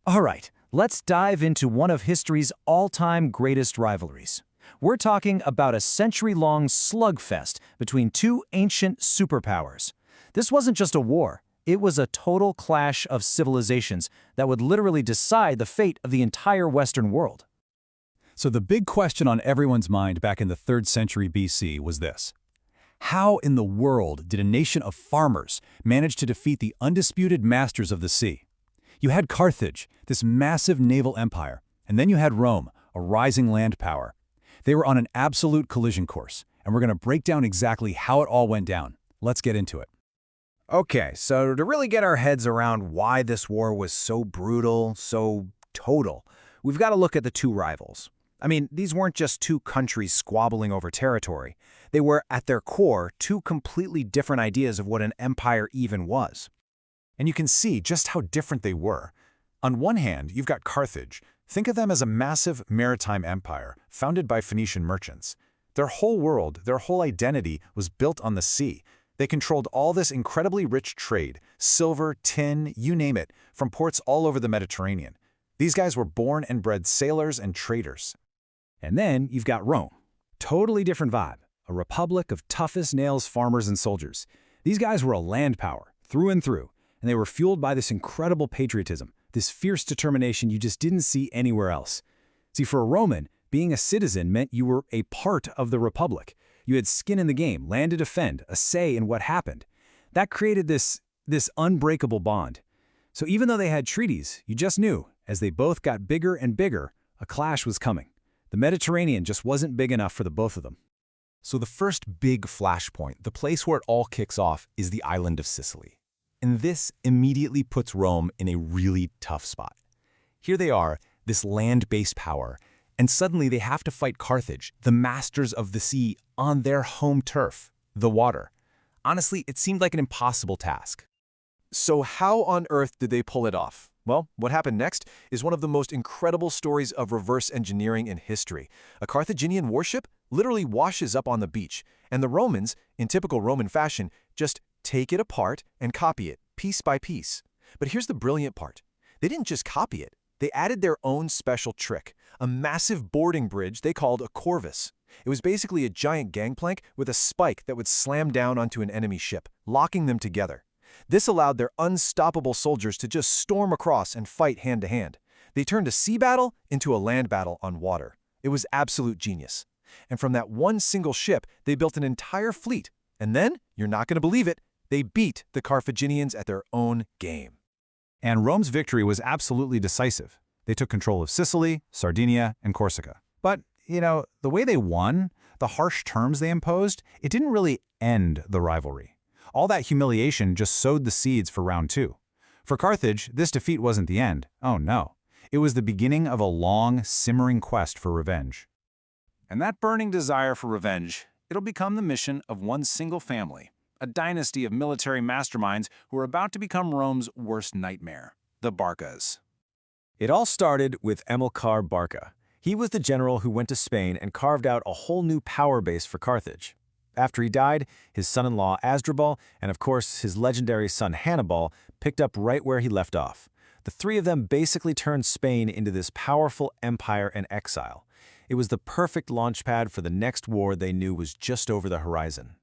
All right, let's dive into one of history's all-time greatest rivalries. We're talking about a century-long slugfest between two ancient superpowers. This wasn't just a war, it was a total clash of civilizations that would literally decide the fate of the entire Western world. So the big question on everyone's mind back in the 3rd century BC was this. How in the world did a nation of farmers manage to defeat the undisputed masters of the sea? You had Carthage, this massive naval empire, and then you had Rome, a rising land power. They were on an absolute collision course, and we're going to break down exactly how it all went down. Let's get into it. Okay, so to really get our heads around why this war was so brutal, so total, we've got to look at the two rivals. I mean, these weren't just two countries squabbling over territory. They were, at their core, two completely different ideas of what an empire even was. And you can see just how different they were. On one hand, you've got Carthage. Think of them as a massive maritime empire founded by Phoenician merchants. Their whole world, their whole identity was built on the sea. They controlled all this incredibly rich trade, silver, tin, you name it, from ports all over the Mediterranean. These guys were born and bred sailors and traders. And then you've got Rome. Totally different vibe. A republic of tough-as-nails farmers and soldiers. These guys were a land power, through and through, and they were fueled by this incredible patriotism, this fierce determination you just didn't see anywhere else. See, for a Roman, being a citizen meant you were a part of the republic. You had skin in the game, land to defend, a say in what happened. That created this unbreakable bond. So even though they had treaties, you just knew, as they both got bigger and bigger, a clash was coming. The Mediterranean just wasn't big enough for the both of them. So the first big flashpoint, the place where it all kicks off, is the island of Sicily. And this immediately puts Rome in a really tough spot. Here they are, this land-based power, and suddenly they have to fight Carthage, the masters of the sea, on their home turf, the water. Honestly, it seemed like an impossible task. So how on earth did they pull it off? Well, what happened next is one of the most incredible stories of reverse engineering in history. A Carthaginian warship literally washes up on the beach, and the Romans, in typical Roman fashion, just take it apart and copy it, piece by piece. But here's the brilliant part. They didn't just copy it. They added their own special trick, a massive boarding bridge they called a corvus. It was basically a giant gangplank with a spike that would slam down onto an enemy ship, locking them together. This allowed their unstoppable soldiers to just storm across and fight hand-to-hand. They turned a sea battle into a land battle on water. It was absolute genius. And from that one single ship, they built an entire fleet. And then, you're not going to believe it, they beat the Carthaginians at their own game. And Rome's victory was absolutely decisive. They took control of Sicily, Sardinia, and Corsica. But, the way they won, the harsh terms they imposed, it didn't really end the rivalry. All that humiliation just sowed the seeds for round 2. For Carthage, this defeat wasn't the end. Oh no. It was the beginning of a long, simmering quest for revenge. And that burning desire for revenge, it'll become the mission of one single family, a dynasty of military masterminds who are about to become Rome's worst nightmare, the Barcas. It all started with Amilcar Barca. He was the general who went to Spain and carved out a whole new power base for Carthage. After he died, his son-in-law Asdrubal, and of course his legendary son Hannibal, picked up right where he left off. The three of them basically turned Spain into this powerful empire in exile. It was the perfect launchpad for the next war they knew was just over the horizon.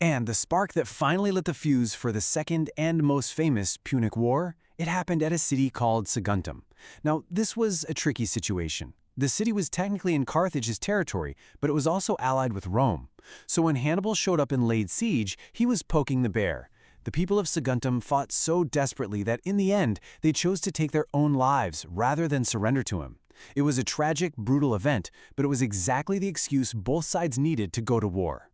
And the spark that finally lit the fuse for the second and most famous Punic War, it happened at a city called Saguntum. Now, this was a tricky situation. The city was technically in Carthage's territory, but it was also allied with Rome. So when Hannibal showed up and laid siege, he was poking the bear. The people of Saguntum fought so desperately that in the end, they chose to take their own lives rather than surrender to him. It was a tragic, brutal event, but it was exactly the excuse both sides needed to go to war.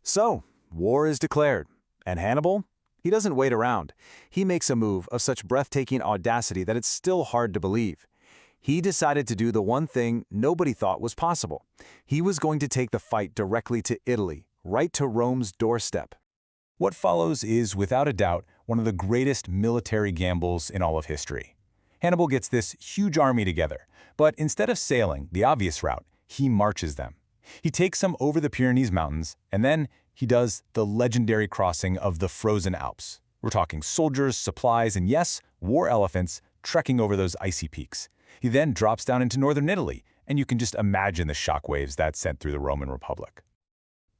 So, war is declared. And Hannibal? He doesn't wait around. He makes a move of such breathtaking audacity that it's still hard to believe. He decided to do the one thing nobody thought was possible. He was going to take the fight directly to Italy, right to Rome's doorstep. What follows is, without a doubt, one of the greatest military gambles in all of history. Hannibal gets this huge army together, but instead of sailing the obvious route, he marches them. He takes them over the Pyrenees Mountains, and then he does the legendary crossing of the frozen Alps. We're talking soldiers, supplies, and yes, war elephants trekking over those icy peaks. He then drops down into northern Italy, and you can just imagine the shockwaves that sent through the Roman Republic.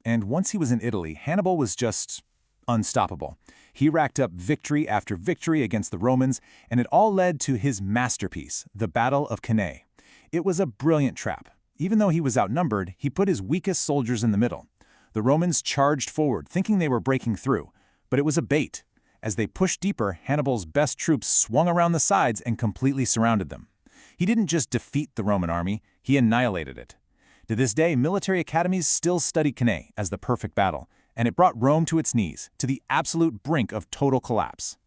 And once he was in Italy, Hannibal was just unstoppable. He racked up victory after victory against the Romans, and it all led to his masterpiece, the Battle of Cannae. It was a brilliant trap. Even though he was outnumbered, he put his weakest soldiers in the middle. The Romans charged forward, thinking they were breaking through, but it was a bait. As they pushed deeper, Hannibal's best troops swung around the sides and completely surrounded them. He didn't just defeat the Roman army, he annihilated it. To this day, military academies still study Cannae as the perfect battle, and it brought Rome to its knees, to the absolute brink of total collapse.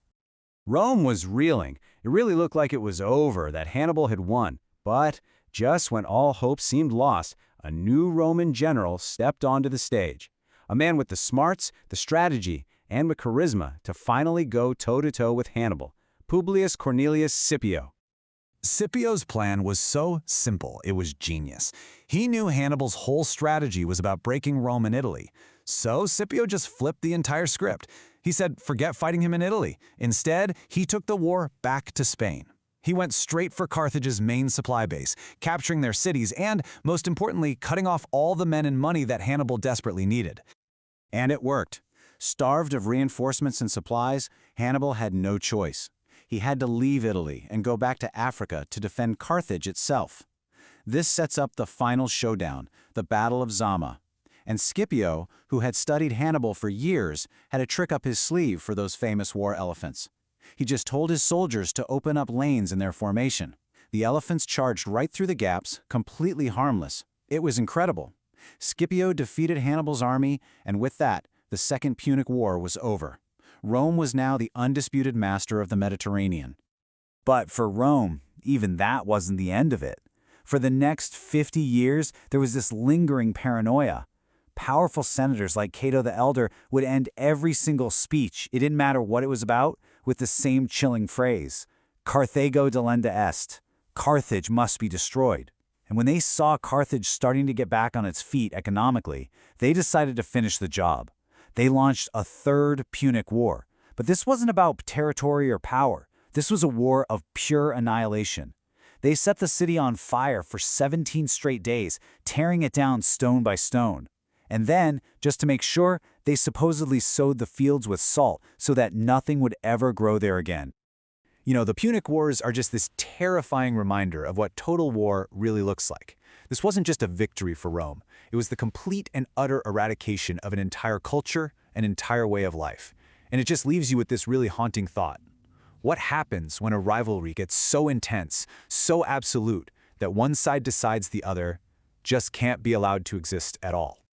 Rome was reeling. It really looked like it was over, that Hannibal had won. But just when all hope seemed lost, a new Roman general stepped onto the stage. A man with the smarts, the strategy, and the charisma to finally go toe-to-toe with Hannibal, Publius Cornelius Scipio. Scipio's plan was so simple, it was genius. He knew Hannibal's whole strategy was about breaking Rome and Italy. So Scipio just flipped the entire script. He said, forget fighting him in Italy. Instead, he took the war back to Spain. He went straight for Carthage's main supply base, capturing their cities and, most importantly, cutting off all the men and money that Hannibal desperately needed. And it worked. Starved of reinforcements and supplies, Hannibal had no choice. He had to leave Italy and go back to Africa to defend Carthage itself. This sets up the final showdown, the Battle of Zama. And Scipio, who had studied Hannibal for years, had a trick up his sleeve for those famous war elephants. He just told his soldiers to open up lanes in their formation. The elephants charged right through the gaps, completely harmless. It was incredible. Scipio defeated Hannibal's army, and with that, the Second Punic War was over. Rome was now the undisputed master of the Mediterranean. But for Rome, even that wasn't the end of it. For the next 50 years, there was this lingering paranoia. Powerful senators like Cato the Elder would end every single speech, it didn't matter what it was about, with the same chilling phrase, Carthago delenda est, Carthage must be destroyed. And when they saw Carthage starting to get back on its feet economically, they decided to finish the job. They launched a third Punic War. But this wasn't about territory or power. This was a war of pure annihilation. They set the city on fire for 17 straight days, tearing it down stone by stone. And then, just to make sure, they supposedly sowed the fields with salt so that nothing would ever grow there again. You know, the Punic Wars are just this terrifying reminder of what total war really looks like. This wasn't just a victory for Rome. It was the complete and utter eradication of an entire culture, an entire way of life. And it just leaves you with this really haunting thought. What happens when a rivalry gets so intense, so absolute, that one side decides the other just can't be allowed to exist at all?